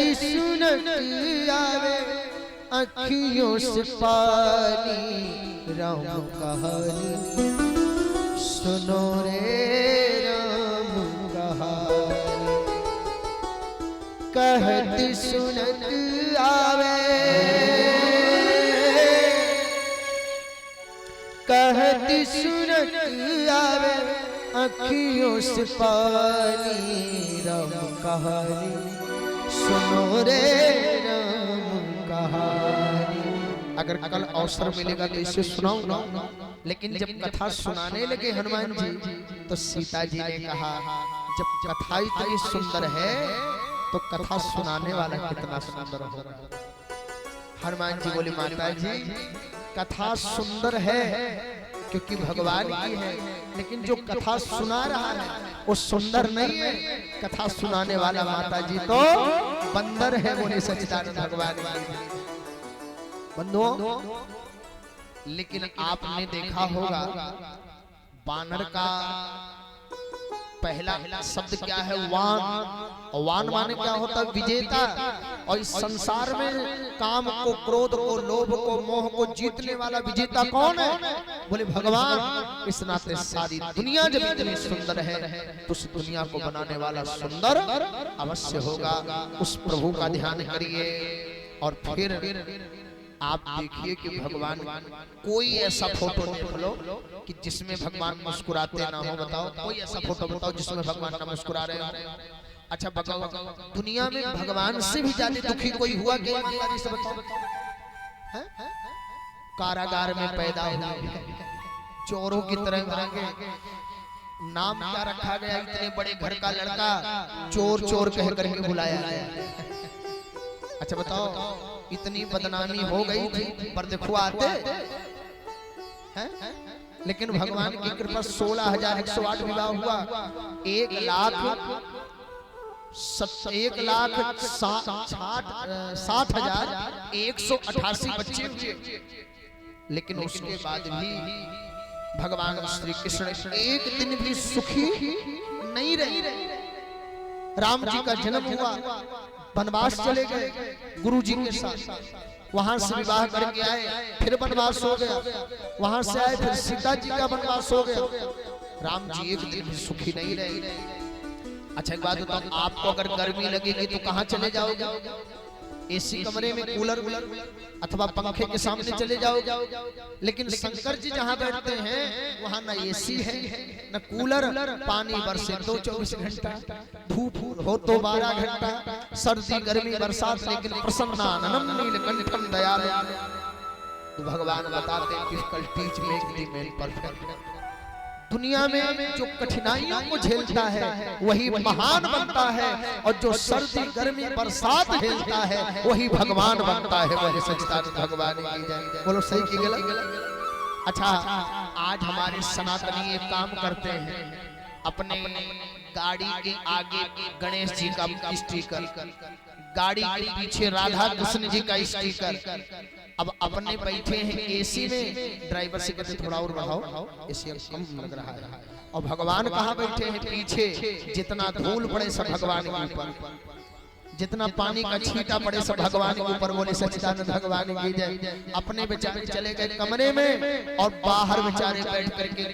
कहती सुनत आवे अखियों से पानी, राम कहानी सुनो रे राम कहानी। कहती सुनत आवे, कहती सुनत आवे अखियों से पानी, राम कहानी सुनो रे राम कहानी। अगर कल अवसर मिलेगा तो इसे सुनाऊं ना, लेकिन जब कथा सुनाने लगे हनुमान जी तो सीता जी ने कहा जब कथा इतनी सुंदर है तो कथा सुनाने वाला कितना सुंदर होगा। हनुमान जी बोले माता जी कथा सुंदर है क्योंकि भगवान की है, लेकिन जो कथा सुना रहा है वो सुंदर नहीं है। कथा सुनाने वाला माता जी तो बंदर है। बोले सच्चिदानंद भगवान बंधुओं, लेकिन आपने देखा होगा बानर का पहला शब्द क्या है? वान। वान माने क्या होता है? विजेता। और इस संसार में काम को, क्रोध को, लोभ को, मोह को जीतने वाला विजेता कौन है? बोले भगवान। इस नाते सारी दुनिया जब इतनी सुंदर है तो उस दुनिया को बनाने वाला सुंदर अवश्य होगा। उस प्रभु का ध्यान करिए और फिर आप देखिए कि भगवान कोई ऐसा फोटो देख लो कि जिसमें भगवान मुस्कुराते ना हो। बताओ कोई ऐसा फोटो बताओ जिसमें भगवान ना मुस्कुरा रहे हो। अच्छा बताओ दुनिया में भगवान से भी ज्यादा दुखी कोई हुआ क्या? कारागार में पैदा हुए, चोरों की तरह भागे, नाम क्या रखा गया? इतने बड़े घर का लड़का चोर चोर कह करके बुलाया गया। अच्छा बताओ इतनी बदनामी हो गई थी पर देखो आते हैं। लेकिन भगवान की कृपा 16,108 विवाह हुआ। 1,60,188 बच्चे हुए। लेकिन उसके बाद भी भगवान श्री कृष्ण एक दिन भी सुखी नहीं रहे। राम जी का जन्म हुआ, वनवास चले गए गुरुजी के साथ, वहां से विवाह करके आए, फिर वनवास हो गया, वहां से आए फिर सीता जी का वनवास हो गया। राम जी एक दिन भी सुखी नहीं रहे। अच्छा एक बात बताओ, आपको अगर गर्मी लगेगी तो कहां चले जाओगे? एसी कमरे में, कूलर अथवा पंखे के सामने चले जाओगे। लेकिन शंकर जी जहां बैठते हैं वहां ना एसी है न कूलर, पानी बरसे तो 24 घंटा, धूप हो तो 12 घंटा, सर्दी गर्मी बरसात, लेकिन प्रसन्नाननम नीलकंठम दयालु। तो भगवान बताते हैं difficulties make the man perfect. दुनिया में जो कठिनाइयों को झेलता है वही महान बनता है, और जो सर्दी गर्मी बरसात झेलता है वही भगवान बनता है। वही सच्चिदानंद भगवान की जय। बोलो सही की गलत? अच्छा आज हमारे सनातनी एक काम करते हैं, अपने गाड़ी के आगे गणेश जी का स्टिकर, गाड़ी के पीछे राधा कृष्ण जी का स्टिकर। अब अपने बैठे हैं एसी में, ड्राइवर से कहते थोड़ा और बढ़ाओ, एसी कम लग रहा है। और भगवान कहाँ बैठे हैं? पीछे। जितना धूल पड़े सब भगवान के ऊपर, जितना पानी का छींटा पड़े सब भगवान के ऊपर। बोले सच्चिदानंद भगवान की जय। अपने बेचारे चले गए कमरे में और बाहर बेचारे बैठ करके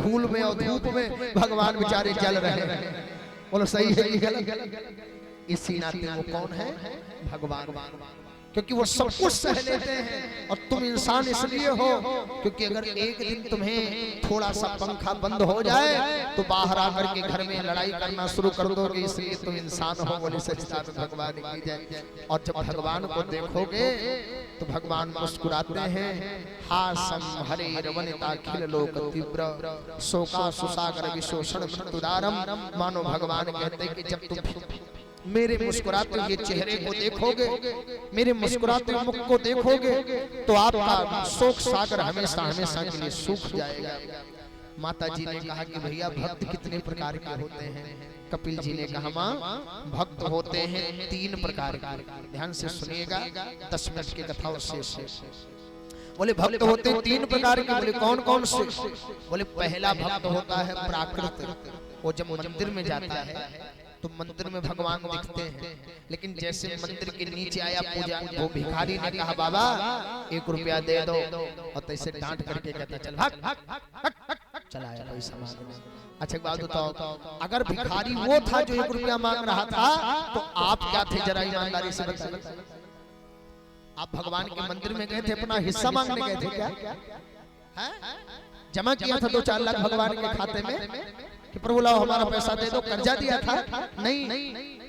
धूल में और धूप में भगवान बेचारे जल रहे हैं। बोलो सही है कि गलत? इसी नाते वो कौन है? भगवान। क्योंकि वो सब कुछ सह लेते हैं और तुम इंसान इसलिए हो क्योंकि अगर एक दिन तुम्हें थोड़ा सा पंखा बंद हो जाए तो बाहर आकर के घर में लड़ाई करना शुरू कर दोगे, इसलिए तुम इंसान हो। बोले सच्चिदानंद भगवान की जय। और जब भगवान को देखोगे तो भगवान मुस्कुराते हैं। हासम हरे रवनिता खिल लोक तीव्र शोका सुसागर विशोषण मृत्युदारम। मानो भगवान कहते हैं कि जब तुम मेरे मुस्कुराते हुए चेहरे को देखोगे, मेरे मुस्कुराते मुख को देखोगे तो आपका शोक सागर हमेशा हमेशा के लिए सूख जाएगा। माता जी ने कहा कि भैया भक्त कितने प्रकार के होते हैं? कपिल जी ने कहा माँ भक्त होते हैं 3 प्रकार के। ध्यान से सुनिएगा, 10 मिनट की कथा उससे। बोले भक्त होते हैं 3 प्रकार के। बोले कौन कौन से? बोले पहला भक्त होता है प्राकृत। वो जब मंदिर में जाता है तो मंदिर में भगवान दिखते हैं, लेकिन जैसे मंदिर के नीचे आया पूजा, वो भिखारी ने कहा बाबा 1 रुपया दे दो, और तैसे डांट करके कहता चल भाग, चला आया कोई सामान। अच्छा बात बताओ, अगर भिखारी वो था जो 1 रुपया मांग रहा था, तो आप क्या थे, जरा ईमानदारी से बताइए। आप भगवान के मंदिर में गए थे अपना हिस्सा मांगने गए थे क्या? जमा किया था 2-4 लाख भगवान के खाते में कि प्रभु लाओ हमारा पैसा दे दो, कर्जा दिया था? नहीं,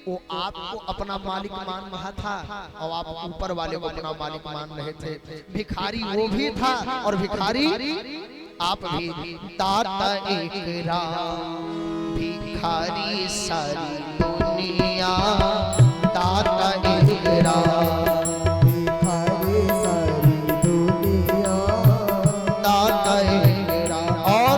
वो आपको अपना मालिक मान रहा था और आप ऊपर वाले को अपना मालिक मान रहे थे। भिखारी वो भी था और भिखारी आप भी। दाता एक राम भिखारी सारी दुनिया, दाता एक राम भिखारी सारी दुनिया, दाता एक राम, और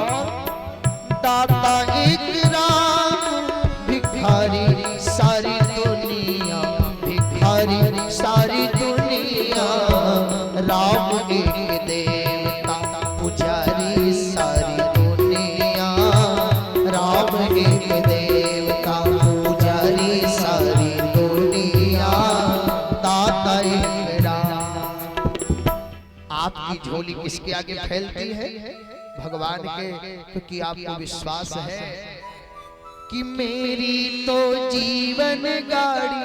दाता एक राम भिखारी सारी दुनिया, भिखारी सारी दुनिया, राम एक देवता पुजारी सारी दुनिया, राम एक देवता पुजारी सारी दुनिया, दाता एक राम। आपकी झोली किसके आगे फैलती है? भगवान के, क्योंकि आपको विश्वास है कि मेरी तो जीवन गाड़ी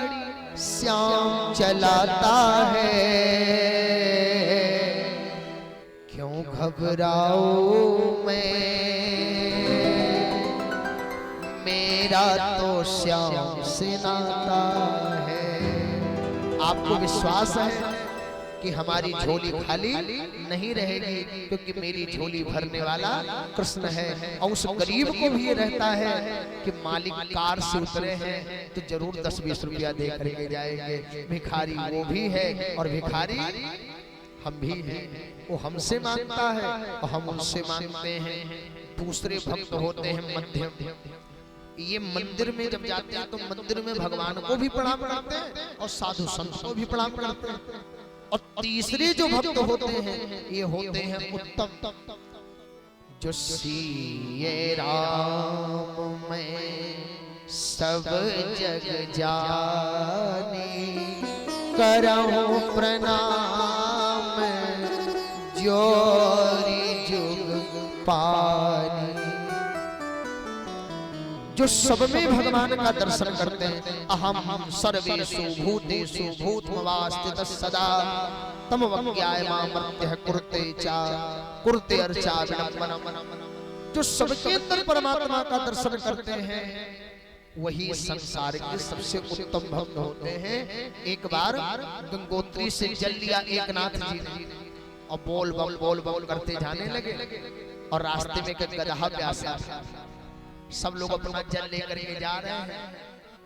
श्याम चलाता है, क्यों घबराऊं मैं, मेरा तो श्याम से नाता है। आपको विश्वास है कि हमारी झोली खाली नहीं रहेगी, क्योंकि मेरी झोली भरने वाला कृष्ण है। और उस गरीब को भी ये रहता है कि मालिक कार से उतरे हैं तो जरूर 10-20 रुपया दे करके जाएंगे। भिखारी वो भी है और भिखारी हम भी हैं। वो हमसे मांगता है और हम उनसे मांगते हैं। दूसरे भक्त होते हैं मध्यम, ये मंदिर में जब जाते हैं तो मंदिर में भगवान को भी प्रणाम करते हैं और साधु संत को भी प्रणाम करते हैं। और तीसरे जो भक्त होते हैं ये होते हैं उत्तम, जो सिए राम में सब जग जाने, करहूं प्रणाम जोरी जुग पानी। जो सब में भगवान का दर्शन करते हैं, अहम सर्वेषु भूतेषु भूतमवास्थितः सदा तमवज्ञायमामर्त्यः कुरुते चा कुरुते अर्चा विडम्बनम्। जो सबके अंदर परमात्मा का दर्शन करते हैं वही संसार के सबसे उत्तम भक्त होते हैं। एक बार गंगोत्री से जल लिया एकनाथ जी ने और बोल बम करते जाने लगे, और रास्ते में एक गदहा प्यासा था। सब लोग अपना जल लेकर के जा रहे हैं।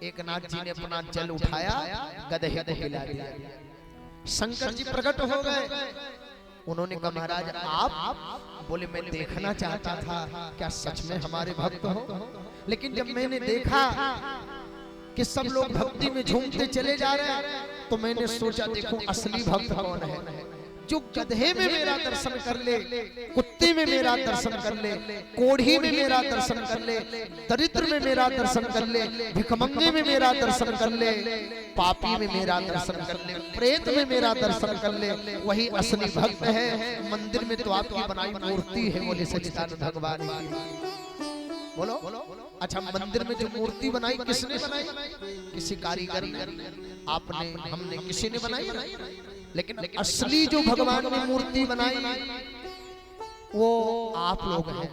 एक नाथ जी ने अपना जल उठाया, गदहे को पिला दिया। शंकर जी प्रकट हो गए। उन्होंने कहा महाराज आप? बोले मैं देखना चाहता था क्या सच में हमारे भक्त हो, लेकिन जब मैंने देखा कि सब लोग भक्ति में झूमते चले जा रहे हैं तो मैंने सोचा देखो असली भक्त कौन है। जो गधे में मेरा दर्शन कर ले, कुत्ते में मेरा दर्शन कर ले, कोढ़ी में मेरा दर्शन कर ले, दरिद्र में मेरा दर्शन कर ले, भिखमंगे में मेरा दर्शन कर ले, पापी में मेरा दर्शन कर ले, प्रेत में मेरा दर्शन कर ले, वही असली भक्त है। मंदिर में तो आपकी बनाई मूर्ति है, बोले सच्चिदानंद भगवान की। बोलो अच्छा, मंदिर में जो मूर्ति बनाई किसने बनाई? किसी कारीगर ने, आपने, हमने, किसी ने बनाई। लेकिन असली जो भगवान ने मूर्ति बनाई वो आप लोग हैं।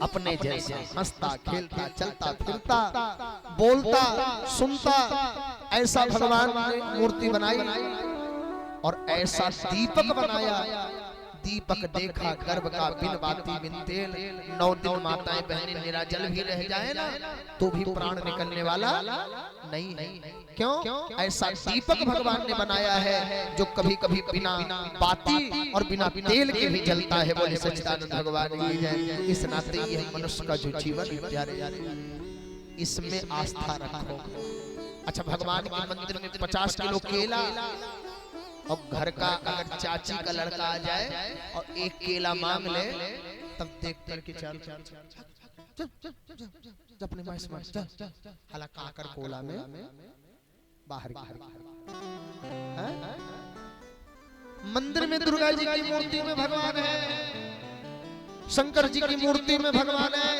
अपने जैसा हंसता खेलता चलता फिरता बोलता सुनता ऐसा भगवान ने मूर्ति बनाई, और ऐसा दीपक बनाया। दीपक देखा गर्भ का बिन बाती बिन तेल, 9 दिन माताएं बहनें निराजल भी रह जाए ना तो भी प्राण निकलने वाला नहीं है। क्यों? ऐसा दीपक भगवान ने बनाया है जो कभी कभी बिना बाती और बिना तेल के भी जलता है। बोले सच्चिदानंद भगवान की जय। इस नाते ये मनुष्य का जो जीवन प्यारे, इसमें आस्था रखो। अच्छा, भगवान के मंदिर में 50 किलो केला, और घर का अगर चाची का लड़का आ जाए और 1 केला मांग ले, तब देख करके चार अपने माँ से हालांकि आकर कोला में बाहर मंदिर में दुर्गा जी की मूर्ति में भगवान है, शंकर जी की मूर्ति में भगवान है,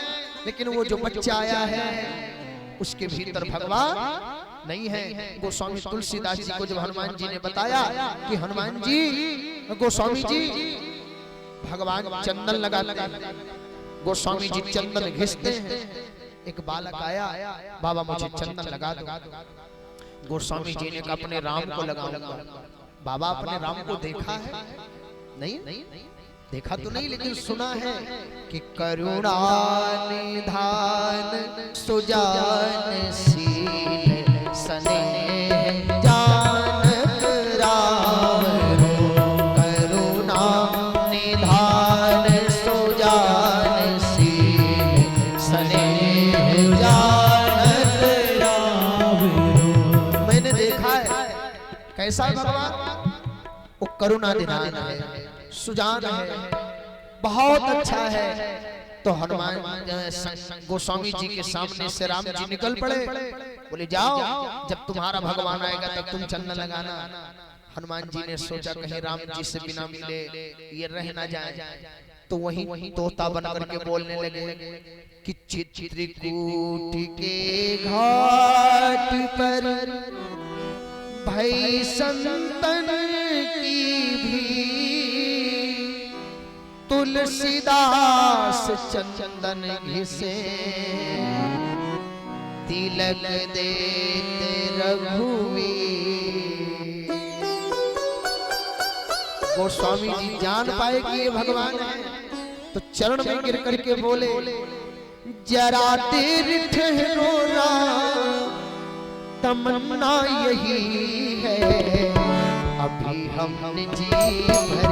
लेकिन वो जो बच्चा आया है उसके भीतर भगवान नहीं है। गोस्वामी तुलसीदास जी को जब हनुमान जी ने बताया कि हनुमान जी, गोस्वामी जी भगवान चंदन लगाते हैं, गोस्वामी जी चंदन घिसते हैं, एक बालक आया, बाबा मुझे चंदन लगा दो। गोस्वामी जी ने कहा अपने राम को लगाऊंगा। बाबा अपने राम को देखा है? नहीं देखा तो नहीं, लेकिन सुना है कि करुणा निधान सुजानशील स्नेह जानक राम, करुणा निधान सुजानशील स्नेह जानक राम। मैंने देखा है कैसा भगवान, वो करुणा निधान है, सुजान है, बहुत अच्छा है। तो हनुमान गोस्वामी जी के सामने से राम जी निकल पड़े, बोले जाओ जब तुम्हारा भगवान आएगा तब तुम चंदन लगाना। हनुमान जी ने सोचा कहीं राम जी से बिना मिले ये रह ना जाए, तो वहीं तोता बन करके बोलने लगे कि चित्रकूट के घाट पर भाई संतन की भी तुलसीदास चंदन घिसे, तिलक देते रघुवीर। गोस्वामी जी जान पाए कि ये भगवान है, तो चरण में गिर करके बोले जरा देर ठहरो ना, तमन्ना यही है अभी हमने जी भर